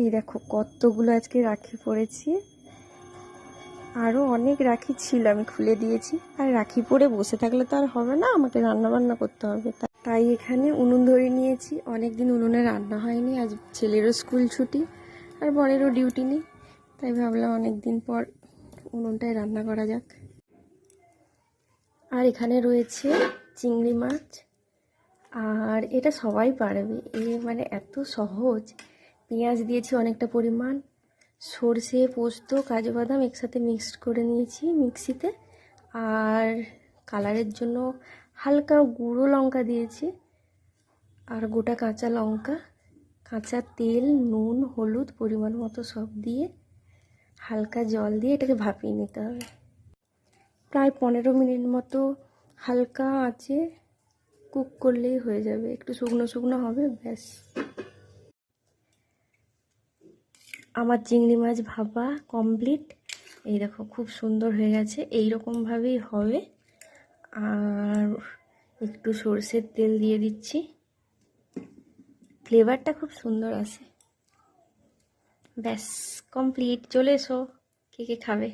এই দেখো কতগুলো আজকে রাখি পরেছি, আরও অনেক রাখি ছিল, আমি খুলে দিয়েছি। আর রাখি পরে বসে থাকলে তো আর হবে না, আমাকে রান্না বান্না করতে হবে। তাই এখানে উনুন ধরে নিয়েছি। অনেক দিন উনুনে রান্না হয়নি, আজ ছেলেরও স্কুল ছুটি আর বরেরও ডিউটি নেই, তাই ভাবলাম অনেক দিন পর উনুনটায় রান্না করা যাক। আর এখানে রয়েছে চিংড়ি মাছ, আর এটা সবাই পারবে, মানে এত সহজ। পেঁয়াজ দিয়েছি অনেকটা পরিমাণ, সর্ষে পোস্ত কাজু বাদাম একসাথে মিক্সড করে নিয়েছি মিক্সিতে, আর কালারের জন্য হালকা গুঁড়ো লঙ্কা দিয়েছি, আর গোটা কাঁচা লঙ্কা, কাঁচা তেল, নুন, হলুদ পরিমাণ মতো সব দিয়ে হালকা জল দিয়ে এটাকে ভাপিয়ে নিতে হবে। প্রায় 15 মিনিট মতো হালকা আঁচে কুক করলেই হয়ে যাবে, একটু শুকনো শুকনো হবে, ব্যাস। আমার চিংড়ি মাছ ভাপা কমপ্লিট। এই দেখো খুব সুন্দর হয়ে গেছে, এই রকমভাবেই হবে। আর একটু সরষের তেল দিয়ে দিচ্ছি, ফ্লেভারটা খুব সুন্দর আসে। ব্যাস কমপ্লিট, চলে এসো কে কে খাবে।